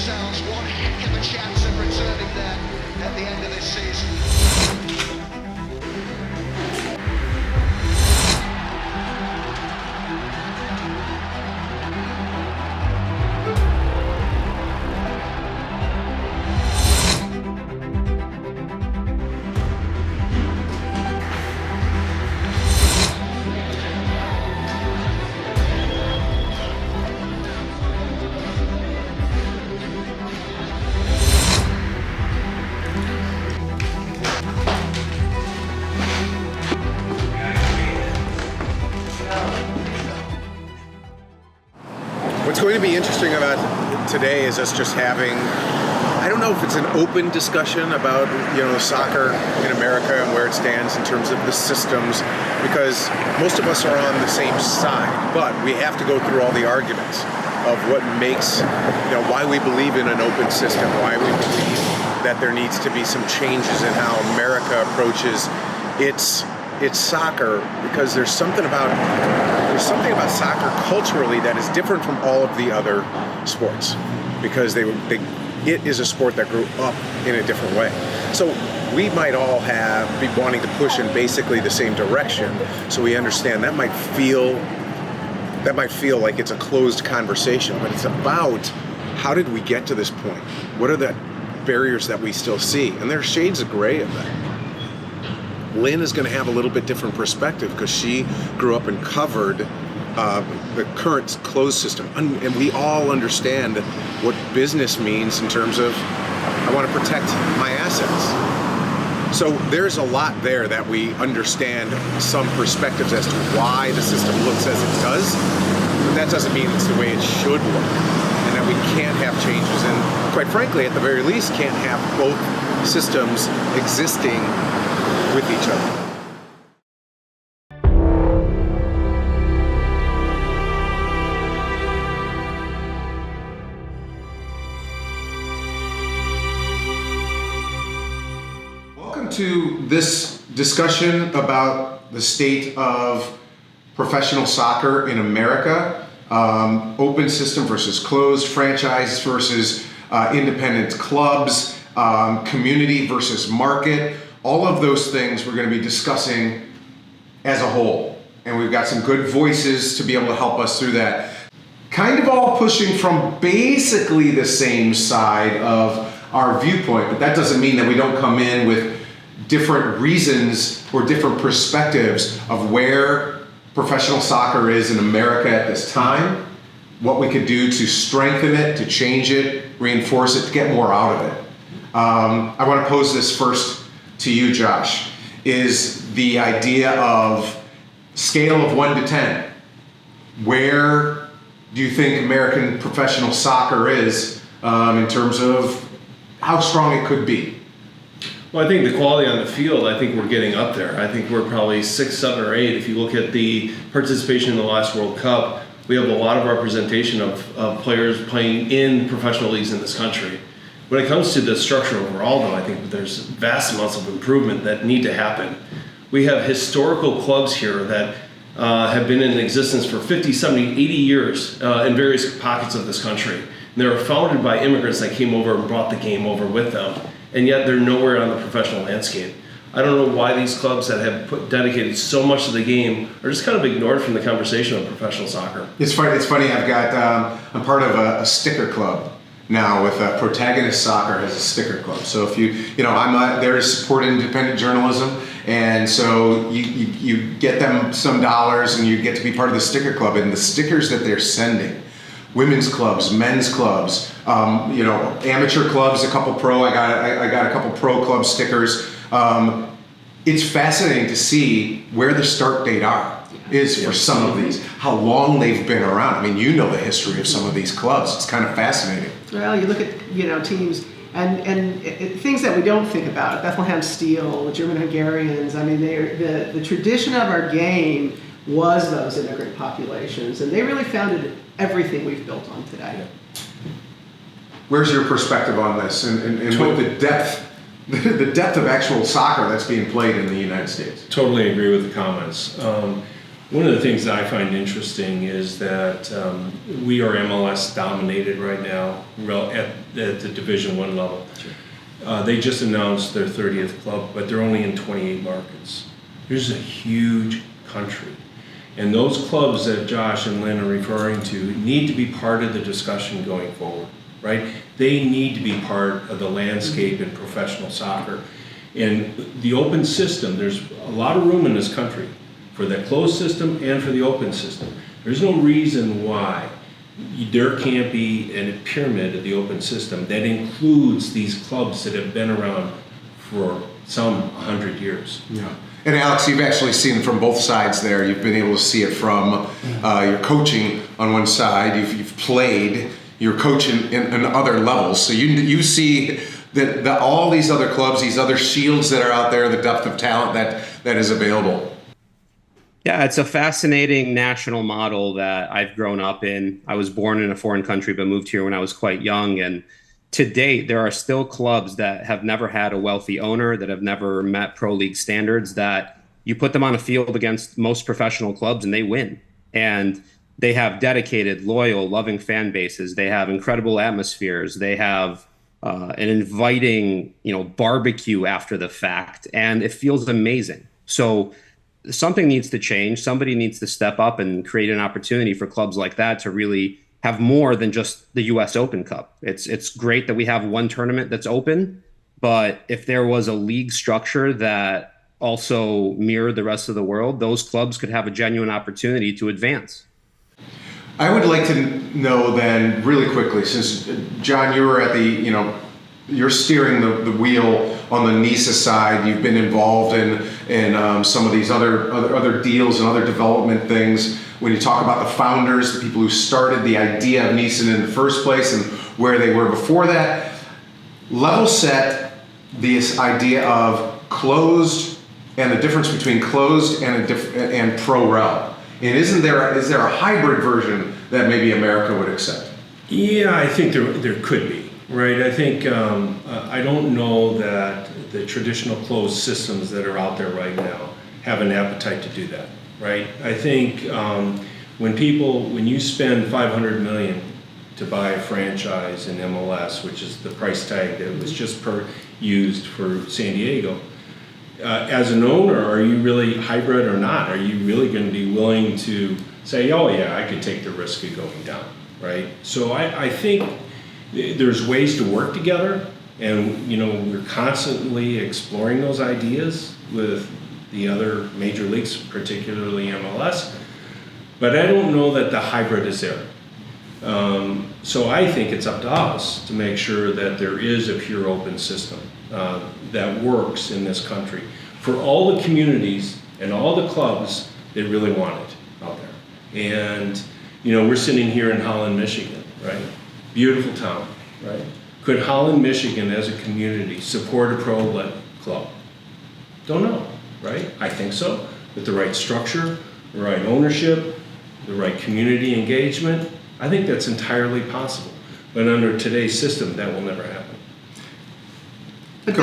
themselves one heck of a chance of returning there at the end of this season. What's going to be interesting about today is us just having, I don't know if it's an open discussion about, soccer in America and where it stands in terms of the systems, because most of us are on the same side, but we have to go through all the arguments of what makes, why we believe in an open system, why we believe that there needs to be some changes in how America approaches its soccer, because there's something about soccer culturally that is different from all of the other sports, because it is a sport that grew up in a different way. So we might all be wanting to push in basically the same direction. So we understand that might feel like it's a closed conversation, but it's about how did we get to this point? What are the barriers that we still see? And there's shades of gray of that. Lynn is going to have a little bit different perspective because she grew up and covered the current closed system. And we all understand what business means in terms of, I want to protect my assets. So there's a lot there that we understand some perspectives as to why the system looks as it does, but that doesn't mean it's the way it should look, and that we can't have changes, and quite frankly, at the very least, can't have both systems existing with each other. Welcome to this discussion about the state of professional soccer in America. Open system versus closed, franchise versus independent clubs, community versus market. All of those things we're going to be discussing as a whole. And we've got some good voices to be able to help us through that. Kind of all pushing from basically the same side of our viewpoint, but that doesn't mean that we don't come in with different reasons or different perspectives of where professional soccer is in America at this time, what we could do to strengthen it, to change it, reinforce it, to get more out of it. I want to pose this first to you, Josh, is the idea of scale of 1 to 10. Where do you think American professional soccer is in terms of how strong it could be? Well, I think the quality on the field, I think we're getting up there. I think we're probably 6, 7, or 8. If you look at the participation in the last World Cup, we have a lot of representation of players playing in professional leagues in this country. When it comes to the structure overall, though, I think there's vast amounts of improvement that need to happen. We have historical clubs here that have been in existence for 50, 70, 80 years in various pockets of this country. And they were founded by immigrants that came over and brought the game over with them. And yet they're nowhere on the professional landscape. I don't know why these clubs that have dedicated so much to the game are just kind of ignored from the conversation of professional soccer. It's funny. I'm part of a sticker club now with Protagonist Soccer has a sticker club. So if I'm there to support independent journalism, and so you get them some dollars and you get to be part of the sticker club, and the stickers that they're sending, women's clubs, men's clubs, amateur clubs, a couple pro. I got a couple pro club stickers. It's fascinating to see where the start date is for some of these, how long they've been around. I mean, the history of some of these clubs. It's kind of fascinating. Well, you look at teams and things that we don't think about. Bethlehem Steel, the German Hungarians. I mean, the tradition of our game was those immigrant populations, and they really founded everything we've built on today. Where's your perspective on this, and what the depth of actual soccer that's being played in the United States? Totally agree with the comments. One of the things that I find interesting is that we are MLS dominated right now at the Division I level. They just announced their 30th club, but they're only in 28 markets. There's a huge country. And those clubs that Josh and Lynn are referring to need to be part of the discussion going forward, right? They need to be part of the landscape in professional soccer. And the open system, there's a lot of room in this country for the closed system and for the open system. There's no reason why there can't be a pyramid of the open system that includes these clubs that have been around for some 100 years. Yeah. And Alex, you've actually seen from both sides there. You've been able to see it from your coaching on one side. You've played, you're coaching in other levels. So you see that all these other clubs, these other shields that are out there, the depth of talent that is available. Yeah, it's a fascinating national model that I've grown up in. I was born in a foreign country, but moved here when I was quite young. And to date, there are still clubs that have never had a wealthy owner, that have never met pro league standards, that you put them on a field against most professional clubs and they win. And they have dedicated, loyal, loving fan bases. They have incredible atmospheres. They have an inviting, barbecue after the fact, and it feels amazing. So something needs to change. Somebody needs to step up and create an opportunity for clubs like that to really have more than just the U.S. Open Cup. It's great that we have one tournament that's open, but if there was a league structure that also mirrored the rest of the world, those clubs could have a genuine opportunity to advance. I would like to know then, really quickly, since John, you were at you're steering the wheel on the NISA side. You've been involved in some of these other deals and other development things. When you talk about the founders, the people who started the idea of NISA in the first place and where they were before that, level set this idea of closed and the difference between closed and pro-rel. And is there a hybrid version that maybe America would accept? Yeah, I think there could be, right? I think, I don't know that the traditional closed systems that are out there right now have an appetite to do that, right? I think when you spend $500 million to buy a franchise in MLS, which is the price tag that was just used for San Diego, as an owner, are you really hybrid or not? Are you really going to be willing to say, oh yeah, I could take the risk of going down, right? So I think there's ways to work together, and we're constantly exploring those ideas with the other major leagues, particularly MLS. But I don't know that the hybrid is there. So I think it's up to us to make sure that there is a pure open system that works in this country for all the communities and all the clubs that really want it out there. And we're sitting here in Holland, Michigan, right? Beautiful town, right? Could Holland, Michigan as a community support a pro-led club? Don't know, right? I think so. With the right structure, the right ownership, the right community engagement, I think that's entirely possible. But under today's system, that will never happen. But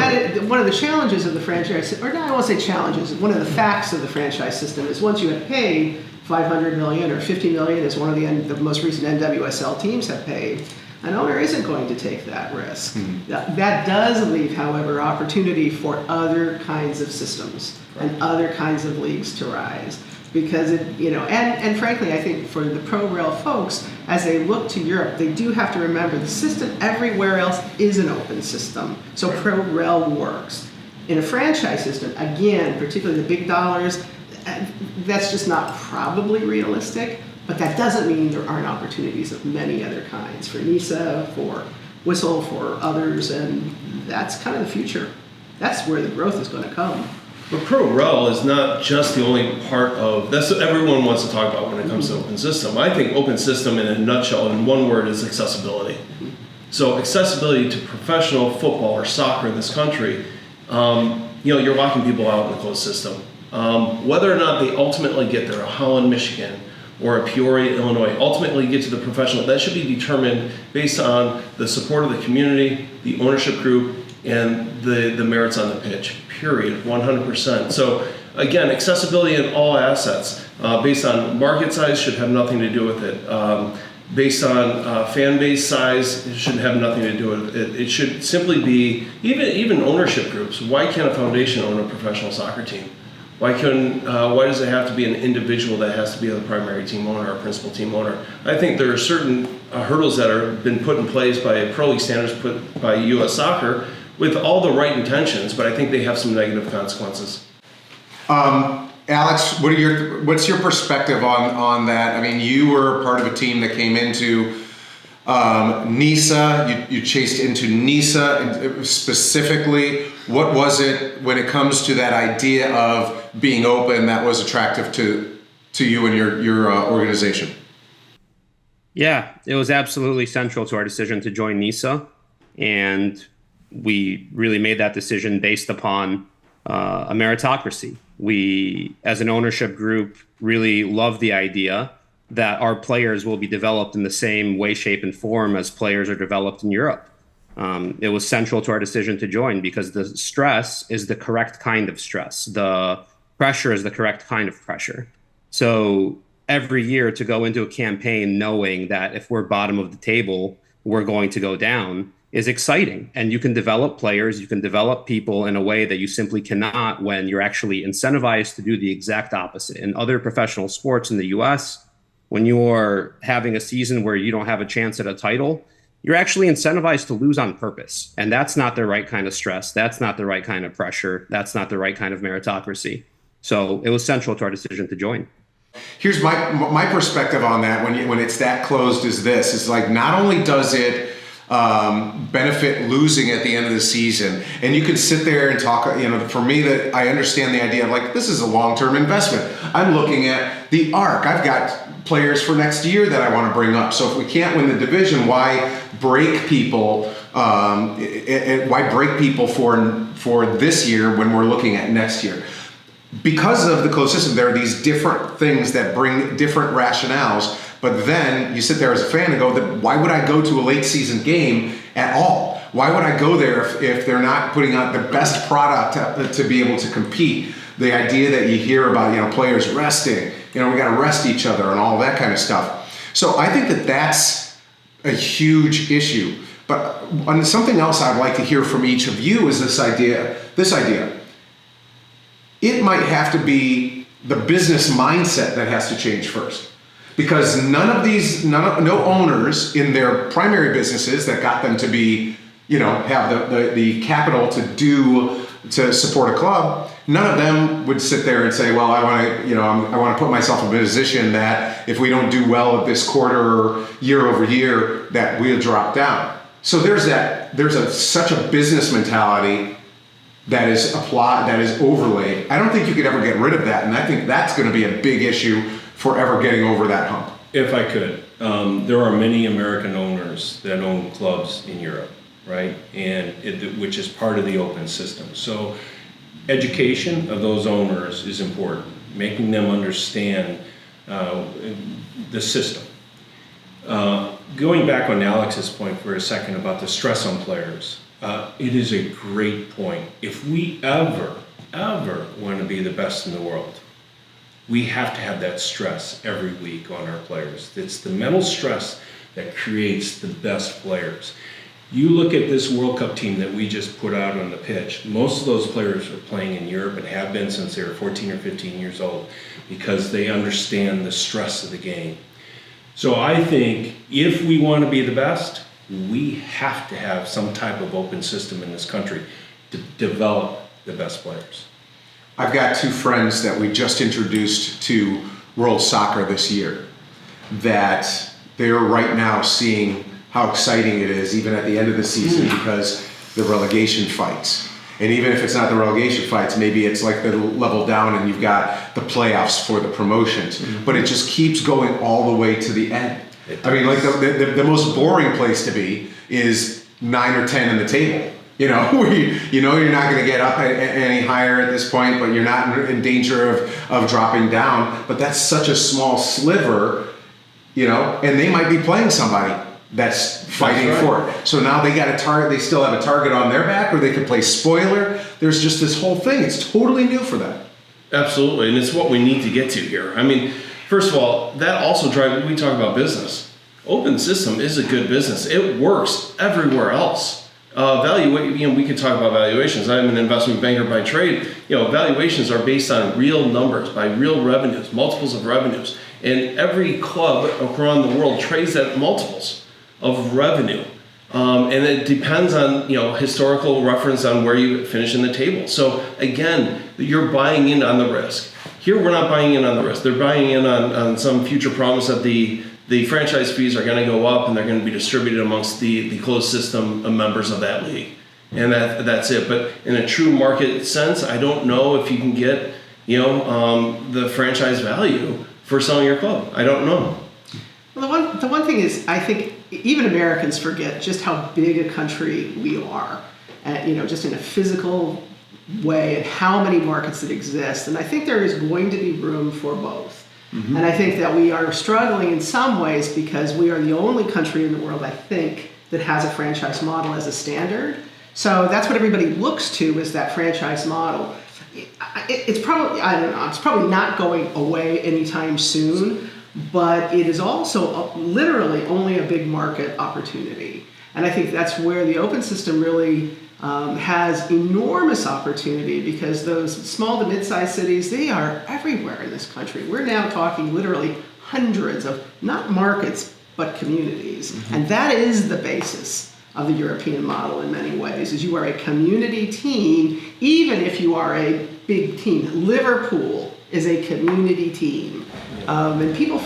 one of the challenges of the franchise, or no, I won't say challenges, one of the facts of the franchise system is once you have paid $500 million or $50 million, as one of the most recent NWSL teams have paid, an owner isn't going to take that risk. Mm-hmm. That does leave, however, opportunity for other kinds of systems and other kinds of leagues to rise. Because and frankly, I think for the pro-rel folks, as they look to Europe, they do have to remember the system everywhere else is an open system. So pro-rel works. In a franchise system, again, particularly the big dollars, that's just not probably realistic. But that doesn't mean there aren't opportunities of many other kinds for NISA, for Whistle, for others, and that's kind of the future. That's where the growth is going to come. But pro-rel is not just the only part of, that's what everyone wants to talk about when it comes to open system. I think open system in a nutshell, in one word, is accessibility. So accessibility to professional football or soccer in this country, you're locking people out in the closed system. Whether or not they ultimately get there, a Holland, Michigan, or a Peoria, Illinois, ultimately get to the professional, that should be determined based on the support of the community, the ownership group, and the merits on the pitch, period, 100%. So again, accessibility in all assets based on market size should have nothing to do with it. based on fan base size. It should have nothing to do with it. It should simply be, even ownership groups. Why can't a foundation own a professional soccer team? Why does it have to be an individual that has to be the primary team owner or principal team owner? I think there are certain hurdles that have been put in place by Pro League standards put by U.S. Soccer with all the right intentions, but I think they have some negative consequences. Alex, what's your perspective on that? I mean, you were part of a team that came into NISA. You chased into NISA specifically. What was it when it comes to that idea of being open that was attractive to you and your organization? Yeah, it was absolutely central to our decision to join NISA, and we really made that decision based upon a meritocracy. We, as an ownership group, really love the idea that our players will be developed in the same way, shape, and form as players are developed in Europe. It was central to our decision to join because the stress is the correct kind of stress. The pressure is the correct kind of pressure. So every year to go into a campaign knowing that if we're bottom of the table, we're going to go down is exciting. And you can develop players, you can develop people in a way that you simply cannot when you're actually incentivized to do the exact opposite. In other professional sports in the US, when you're having a season where you don't have a chance at a title, you're actually incentivized to lose on purpose. And that's not the right kind of stress. That's not the right kind of pressure. That's not the right kind of meritocracy. So it was central to our decision to join. Here's my perspective on that when it's that closed is this. It's like not only does it benefit losing at the end of the season, and you can sit there and talk, for me, that I understand the idea of like, this is a long-term investment. I'm looking at the arc. I've got players for next year that I want to bring up. So if we can't win the division, why break people? Why break people for this year when we're looking at next year? Because of the closed system, there are these different things that bring different rationales. But then you sit there as a fan and go, why would I go to a late season game at all? Why would I go there if they're not putting out the best product to be able to compete? The idea that you hear about, players resting, we got to rest each other and all that kind of stuff. So I think that that's a huge issue. But on something else I'd like to hear from each of you is this idea. It might have to be the business mindset that has to change first. Because no owners in their primary businesses that got them to be, have the capital to support a club, none of them would sit there and say, well, I want to put myself in a position that if we don't do well at this quarter or year over year, that we'll drop down. So there's such a business mentality that is applied, that is overlaid. I don't think you could ever get rid of that, and I think that's going to be a big issue for ever getting over that hump. If I could, there are many American owners that own clubs in Europe, right? Which is part of the open system. So education of those owners is important, making them understand the system. Going back on Alex's point for a second about the stress on players, it is a great point. If we ever want to be the best in the world, we have to have that stress every week on our players. It's the mental stress that creates the best players. You look at this World Cup team that we just put out on the pitch, most of those players are playing in Europe and have been since they were 14 or 15 years old because they understand the stress of the game. So I think if we want to be the best, we have to have some type of open system in this country to develop the best players. I've got two friends that we just introduced to World Soccer this year that they're right now seeing how exciting it is even at the end of the season because the relegation fights. And even if it's not the relegation fights, maybe it's like the level down and you've got the playoffs for the promotions. But it just keeps going all the way to the end. I mean, like the most boring place to be is 9 or 10 in the table. Where you're not going to get up any higher at this point, but you're not in danger of dropping down. But that's such a small sliver, and they might be playing somebody that's fighting for it. So now they got a target. They still have a target on their back, or they could play spoiler. There's just this whole thing. It's totally new for them. Absolutely, and it's what we need to get to here. I mean, first of all, that also drives. We talk about business. open system is a good business. It works everywhere else. We could talk about valuations. I'm an investment banker by trade. Valuations are based on real numbers, by real revenues, multiples of revenues. And every club around the world trades at multiples of revenue. And it depends on, historical reference on where you finish in the table. So again, you're buying in on the risk. Here, we're not buying in on the risk. They're buying in on some future promise that the franchise fees are going to go up and they're going to be distributed amongst the closed system members of that league. And that's it. But in a true market sense, I don't know if you can get, the franchise value for selling your club. I don't know. Well, the one thing is, I think even Americans forget just how big a country we are, just in a physical way, and how many markets that exist. And I think there is going to be room for both. Mm-hmm. And I think that we are struggling in some ways because we are the only country in the world, I think, that has a franchise model as a standard. So that's what everybody looks to, is that franchise model. It's probably, I don't know, it's probably not going away anytime soon, but it is also literally only a big market opportunity. And I think that's where the open system really has enormous opportunity, because those small to mid-sized cities, they are everywhere in this country. We're now talking literally hundreds of, not markets, but communities. Mm-hmm. And that is the basis of the European model in many ways, is you are a community team, even if you are a big team. Liverpool is a community team. And people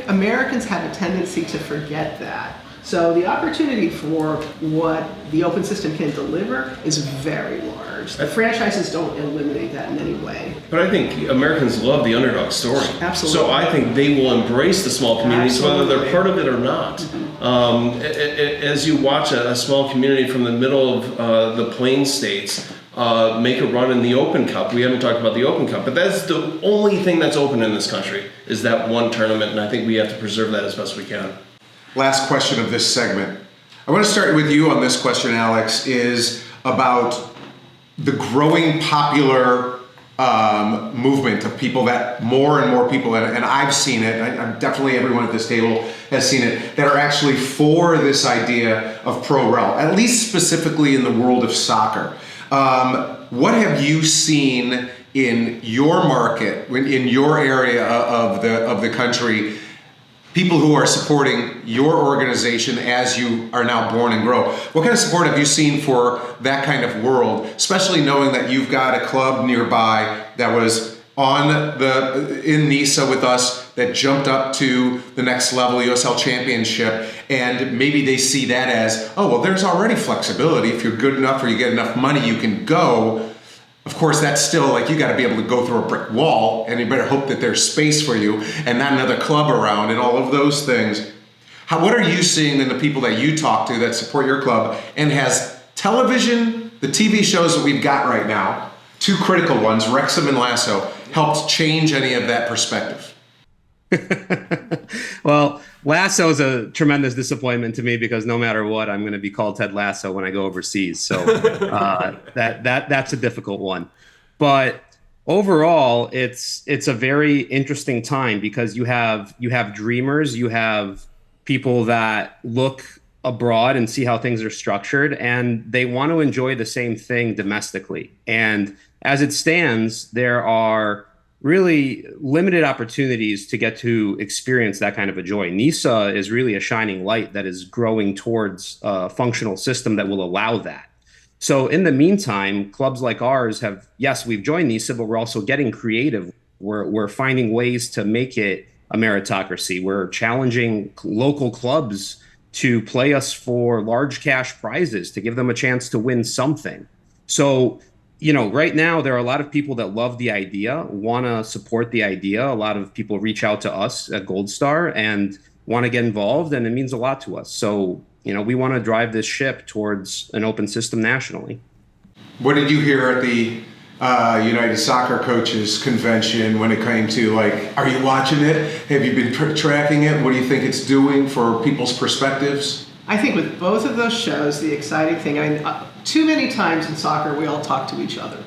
Americans have a tendency to forget that. So the opportunity for what the open system can deliver is very large. The franchises don't eliminate that in any way. But I think Americans love the underdog story. Absolutely. So I think they will embrace the small communities, Absolutely. whether they're part of it or not. Mm-hmm. As you watch a small community from the middle of the Plains states make a run in the Open Cup. We haven't talked about the Open Cup, but that's the only thing that's open in this country, is that one tournament, and I think we have to preserve that as best we can. Last question of this segment. I want to start with you on this question, Alex, is about the growing popular movement of people, that more and more people, and I've seen it, I'm definitely, everyone at this table has seen it, that are actually for this idea of pro rel, at least specifically in the world of soccer. What have you seen in your market, in your area of the country, people who are supporting your organization as you are now born and grow? What kind of support have you seen for that kind of world, especially knowing that you've got a club nearby that was in Nisa with us, that jumped up to the next level, USL Championship, and maybe they see that as, oh, well, there's already flexibility. If you're good enough or you get enough money, you can go. Of course, that's still like, you got to be able to go through a brick wall, and you better hope that there's space for you and not another club around and all of those things. What are you seeing in the people that you talk to that support your club? And has television, the TV shows that we've got right now, two critical ones, Wrexham and Lasso, helped change any of that perspective? Well, Lasso is a tremendous disappointment to me, because no matter what, I'm going to be called Ted Lasso when I go overseas. So that's a difficult one. But overall, it's a very interesting time, because you have dreamers, you have people that look abroad and see how things are structured, and they want to enjoy the same thing domestically. And as it stands, there are really limited opportunities to get to experience that kind of a joy. Nisa is really a shining light that is growing towards a functional system that will allow that. So in the meantime, clubs like ours have, yes, we've joined Nisa, but we're also getting creative. We're finding ways to make it a meritocracy. We're challenging local clubs to play us for large cash prizes, to give them a chance to win something. So right now, there are a lot of people that love the idea, want to support the idea. A lot of people reach out to us at Gold Star and want to get involved, and it means a lot to us. So, we want to drive this ship towards an open system nationally. What did you hear at the United Soccer Coaches Convention when it came to, are you watching it? Have you been tracking it? What do you think it's doing for people's perspectives? I think with both of those shows, the exciting thing, too many times in soccer, we all talk to each other.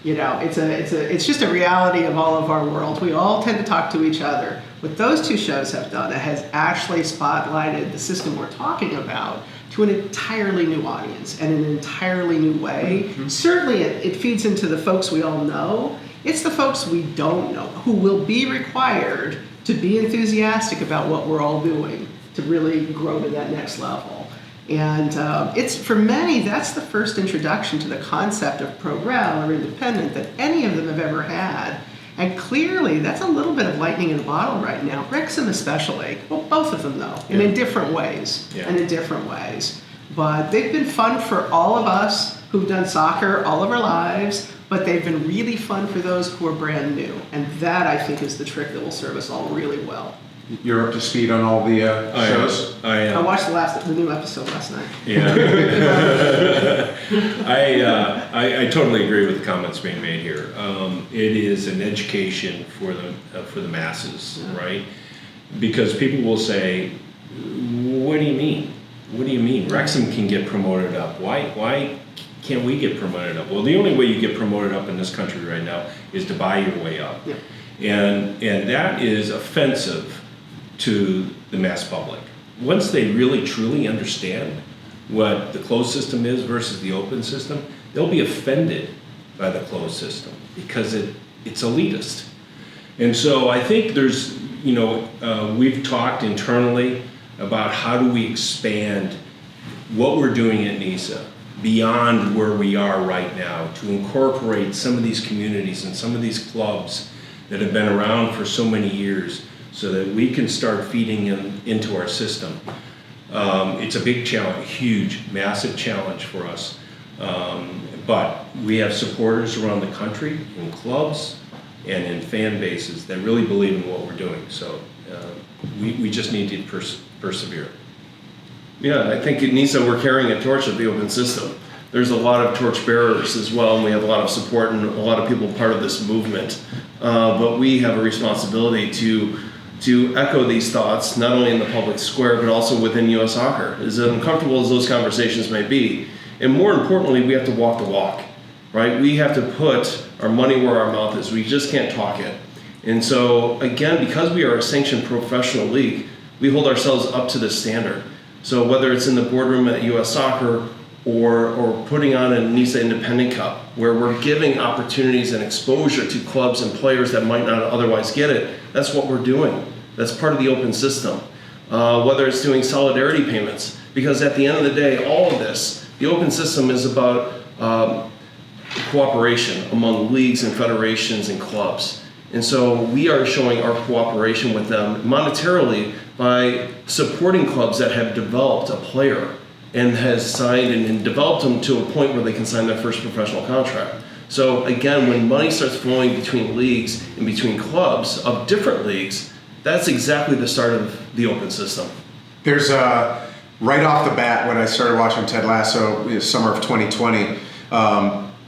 It's just a reality of all of our world. We all tend to talk to each other. What those two shows have done, it has actually spotlighted the system we're talking about to an entirely new audience and in an entirely new way. Certainly it feeds into the folks we all know. It's the folks we don't know who will be required to be enthusiastic about what we're all doing to really grow to that next level. And it's, for many, that's the first introduction to the concept of pro-rel or independent that any of them have ever had. And clearly, that's a little bit of lightning in a bottle right now. Wrexham especially. Well, both of them, though, and in different ways. Yeah. And in different ways. But they've been fun for all of us who've done soccer all of our lives, but they've been really fun for those who are brand new. And that, I think, is the trick that will serve us all really well. You're up to speed on all the shows? I watched the new episode last night. Yeah. I totally agree with the comments being made here. It is an education for the masses, right? Because people will say, "What do you mean? What do you mean? Wrexham can get promoted up. Why can't we get promoted up?" Well, the only way you get promoted up in this country right now is to buy your way up, and that is offensive to the mass public. Once they really truly understand what the closed system is versus the open system, they'll be offended by the closed system because it's elitist. And so I think there's, we've talked internally about how do we expand what we're doing at NISA beyond where we are right now to incorporate some of these communities and some of these clubs that have been around for so many years, so that we can start feeding them into our system. It's a big challenge, huge, massive challenge for us. But we have supporters around the country, in clubs and in fan bases that really believe in what we're doing. So we just need to persevere. Yeah, I think at NISA we're carrying a torch of the open system. There's a lot of torch bearers as well, and we have a lot of support and a lot of people part of this movement. But we have a responsibility to echo these thoughts, not only in the public square, but also within U.S. Soccer, as uncomfortable as those conversations may be. And more importantly, we have to walk the walk, right? We have to put our money where our mouth is. We just can't talk it. And so, again, because we are a sanctioned professional league, we hold ourselves up to this standard. So whether it's in the boardroom at U.S. Soccer or putting on a NISA Independent Cup, where we're giving opportunities and exposure to clubs and players that might not otherwise get it, that's what we're doing. That's part of the open system. Whether it's doing solidarity payments, because at the end of the day, all of this, the open system is about cooperation among leagues and federations and clubs. And so we are showing our cooperation with them monetarily by supporting clubs that have developed a player and has signed and developed them to a point where they can sign their first professional contract. So again, when money starts flowing between leagues and between clubs of different leagues, that's exactly the start of the open system. There's right off the bat, when I started watching Ted Lasso, summer of 2020,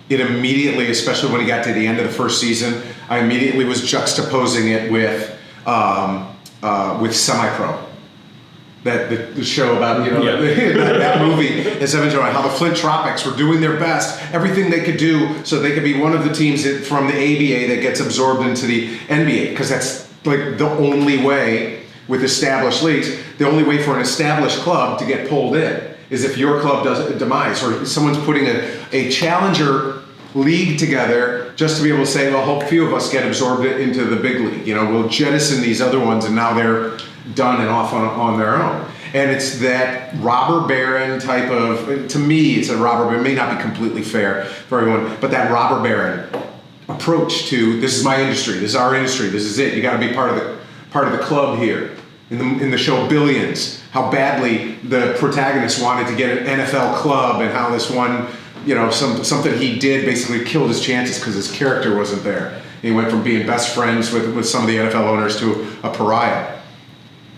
it immediately, especially when he got to the end of the first season, I immediately was juxtaposing it with Semi-Pro. The show about, that movie, as I've enjoyed, how the Flint Tropics were doing their best, everything they could do so they could be one of the teams from the ABA that gets absorbed into the NBA, because that's like the only way with established leagues, the only way for an established club to get pulled in is if your club does a demise or someone's putting a challenger league together just to be able to say, well, a few of us get absorbed into the big league. We'll jettison these other ones and now they're done and off on their own. And it's that robber baron type of, to me, it's a robber baron. It may not be completely fair for everyone, but that robber baron approach to, this is my industry, this is our industry, this is it. You got to be part of the club here. In the show Billions, how badly the protagonist wanted to get an NFL club and how this one, something he did basically killed his chances because his character wasn't there. And he went from being best friends with some of the NFL owners to a pariah.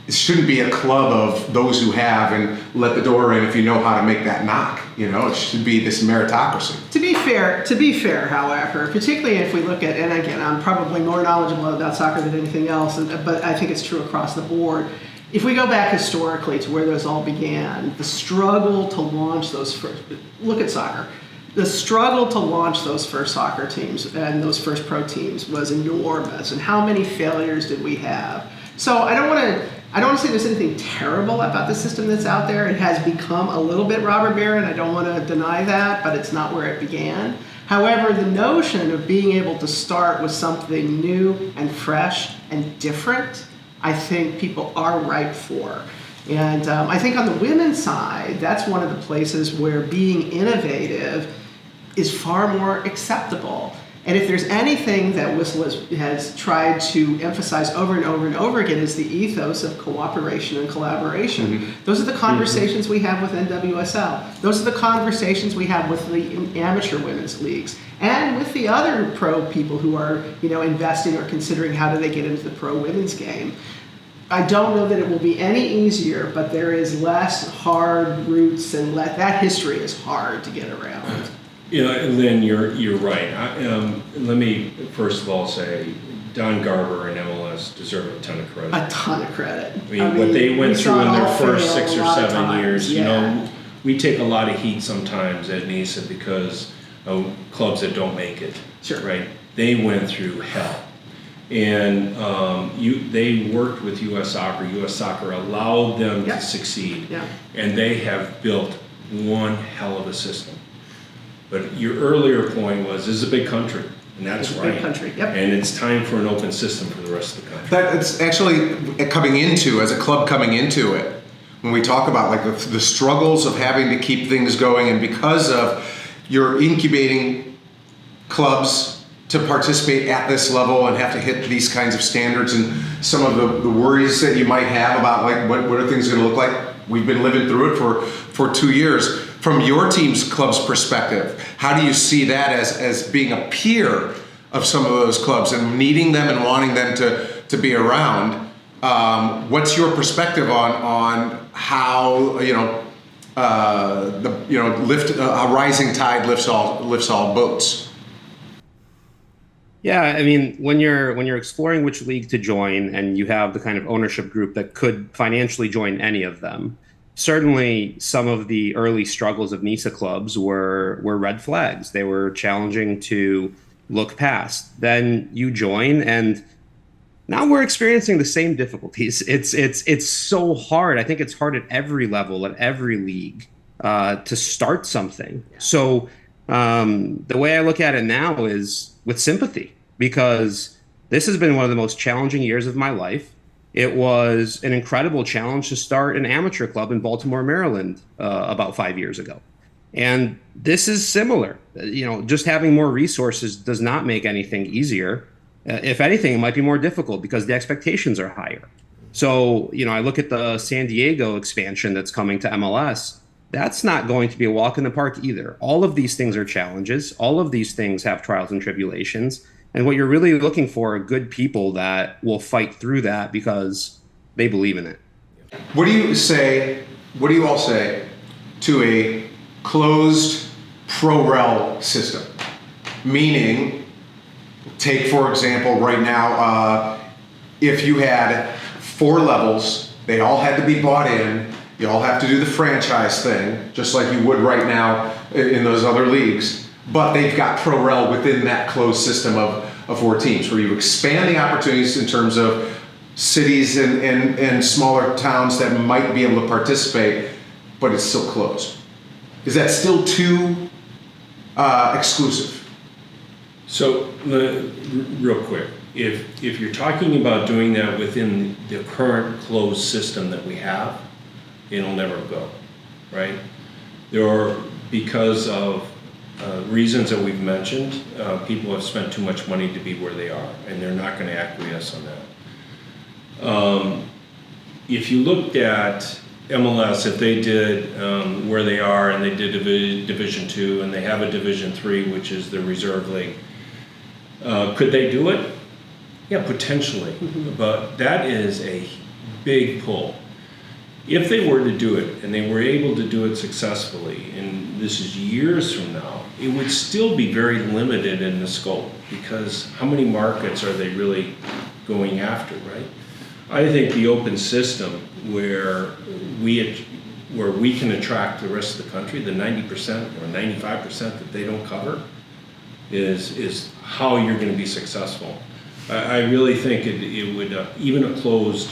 It shouldn't be a club of those who have and let the door in if you know how to make that knock. It should be this meritocracy. To be fair, however, particularly if we look at, and again, I'm probably more knowledgeable about soccer than anything else, but I think it's true across the board. If we go back historically to where those all began, the struggle to launch those first, look at soccer, the struggle to launch those first soccer teams and those first pro teams was enormous. And how many failures did we have? So I don't want to say there's anything terrible about the system that's out there. It has become a little bit robber baron. I don't want to deny that, but it's not where it began. However, the notion of being able to start with something new and fresh and different, I think people are ripe for. And I think on the women's side, that's one of the places where being innovative is far more acceptable. And if there's anything that Whistle has tried to emphasize over and over and over again, is the ethos of cooperation and collaboration. Mm-hmm. Those are the conversations we have with NWSL. Those are the conversations we have with the amateur women's leagues and with the other pro people who are, investing or considering how do they get into the pro women's game. I don't know that it will be any easier, but there is less hard roots, and that history is hard to get around. Lynn, you're right. Let me first of all say, Don Garber and MLS deserve a ton of credit. A ton of credit. I mean what they went through in their first 6 or 7 years. Yeah. We take a lot of heat sometimes at NISA because of clubs that don't make it. Sure. Right? They went through hell. And they worked with U.S. Soccer. U.S. Soccer allowed them to succeed. Yeah. And they have built one hell of a system. But your earlier point was, this is a big country, and that's right. It's a big country, yep. And it's time for an open system for the rest of the country. That's actually as a club coming into it, when we talk about like the struggles of having to keep things going, and because of you're incubating clubs to participate at this level and have to hit these kinds of standards, and some of the worries that you might have about like what are things going to look like. We've been living through it for 2 years. From your team's club's perspective, how do you see that as being a peer of some of those clubs and needing them and wanting them to be around? What's your perspective on how a rising tide lifts all boats? Yeah, I mean, when you're exploring which league to join, and you have the kind of ownership group that could financially join any of them, certainly some of the early struggles of NISA clubs were red flags. They were challenging to look past. Then you join, and now we're experiencing the same difficulties. It's so hard. I think it's hard at every level, at every league, to start something. So the way I look at it now is with sympathy, because this has been one of the most challenging years of my life. It was an incredible challenge to start an amateur club in Baltimore, Maryland, about 5 years ago. And this is similar. Just having more resources does not make anything easier. If anything, it might be more difficult because the expectations are higher. So, I look at the San Diego expansion that's coming to MLS. That's not going to be a walk in the park either. All of these things are challenges. All of these things have trials and tribulations. And what you're really looking for are good people that will fight through that because they believe in it. What do you all say to a closed pro-rel system? Meaning, take for example right now, if you had 4 levels, they all had to be bought in, you all have to do the franchise thing, just like you would right now in those other leagues, but they've got pro-rel within that closed system of 4 teams, where you expand the opportunities in terms of cities and smaller towns that might be able to participate, but it's still closed. Is that still too exclusive? So, real quick, if you're talking about doing that within the current closed system that we have, it'll never go, right? Because of reasons that we've mentioned, people have spent too much money to be where they are, and they're not going to acquiesce on that. If you looked at MLS, if they did where they are, and they did Division II, and they have a Division III, which is the reserve league, could they do it? Yeah, potentially, but that is a big pull. If they were to do it, and they were able to do it successfully, and this is years from now, it would still be very limited in the scope, because how many markets are they really going after, right? I think the open system where we can attract the rest of the country, the 90% or 95% that they don't cover, is how you're going to be successful. I really think it would, even a closed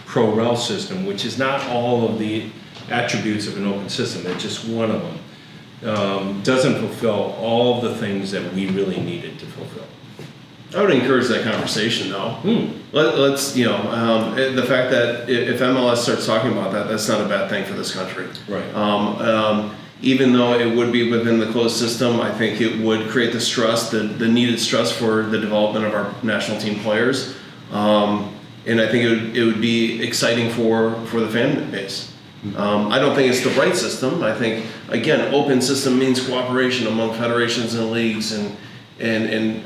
pro-rel system, which is not all of the attributes of an open system, it's just one of them, doesn't fulfill all of the things that we really needed to fulfill. I would encourage that conversation, though. Let's, the fact that if MLS starts talking about that, that's not a bad thing for this country. Right. Even though it would be within the closed system, I think it would create the stress, the needed stress for the development of our national team players. And I think it would be exciting for the fan base. I don't think it's the right system. I think, again, open system means cooperation among federations and leagues, and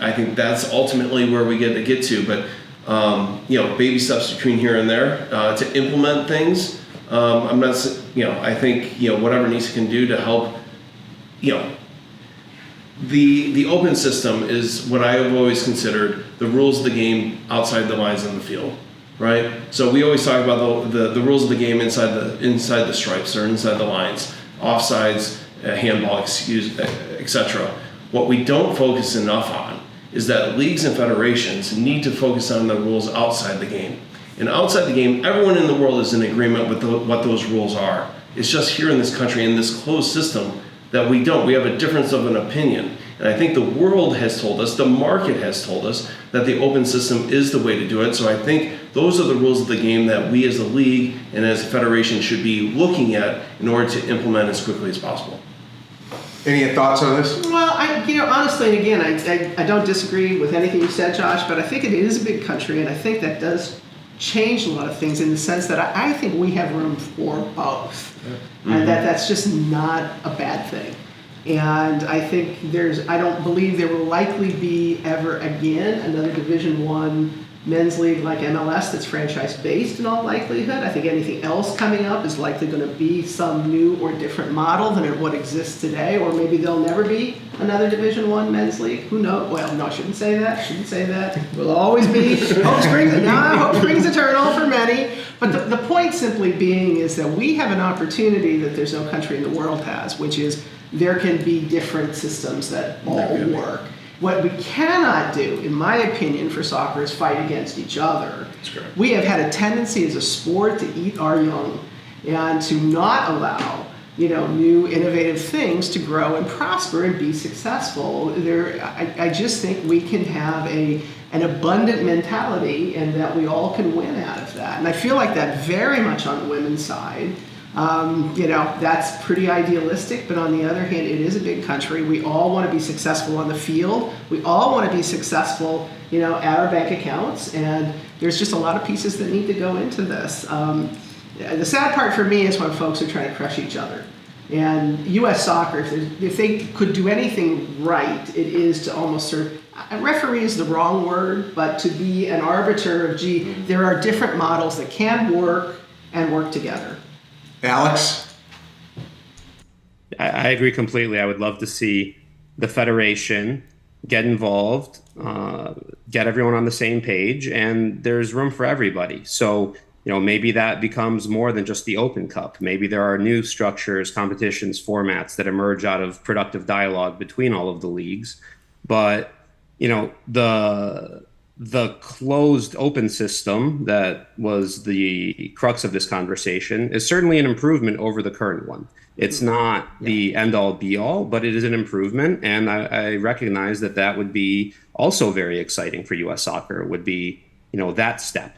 I think that's ultimately where we get to. But baby steps between here and there to implement things. I'm not, I think whatever NISA can do to help. The open system is what I have always considered the rules of the game outside the lines on the field, right? So we always talk about the rules of the game inside the stripes or inside the lines, offsides, handball, etc. What we don't focus enough on is that leagues and federations need to focus on the rules outside the game. And outside the game, everyone in the world is in agreement with what those rules are. It's just here in this country, in this closed system, that we don't. We have a difference of an opinion. And I think the world has told us, the market has told us, that the open system is the way to do it. So I think those are the rules of the game that we as a league and as a federation should be looking at in order to implement as quickly as possible. Any thoughts on this? Well, honestly, and again, I don't disagree with anything you said, Josh, but I think it is a big country, and I think that does change a lot of things in the sense that I think we have room for both, and that's just not a bad thing. And I think I don't believe there will likely be ever again another Division I men's league like MLS that's franchise-based in all likelihood. I think anything else coming up is likely going to be some new or different model than what exists today, or maybe there'll never be another Division I men's league. Who knows? Well, no, I shouldn't say that. Will always be. Hope springs eternal for many. But the point simply being is that we have an opportunity that there's no country in the world has, which is there can be different systems that all work. What we cannot do, in my opinion, for soccer is fight against each other. That's correct. We have had a tendency as a sport to eat our young and to not allow, new innovative things to grow and prosper and be successful. I just think we can have an abundant mentality and that we all can win out of that. And I feel like that very much on the women's side. That's pretty idealistic, but on the other hand, it is a big country. We all want to be successful on the field. We all want to be successful, at our bank accounts, and there's just a lot of pieces that need to go into this. The sad part for me is when folks are trying to crush each other. And U.S. soccer, if they could do anything right, it is to almost serve. Referee is the wrong word, but to be an arbiter of, there are different models that can work and work together. Alex? I agree completely. I would love to see the federation get involved, get everyone on the same page, and there's room for everybody. So, maybe that becomes more than just the Open Cup. Maybe there are new structures, competitions, formats that emerge out of productive dialogue between all of the leagues. But, the closed open system that was the crux of this conversation is certainly an improvement over the current one. It's not the end all be all, but it is an improvement. And I recognize that would be also very exciting for U.S. soccer. It would be, that step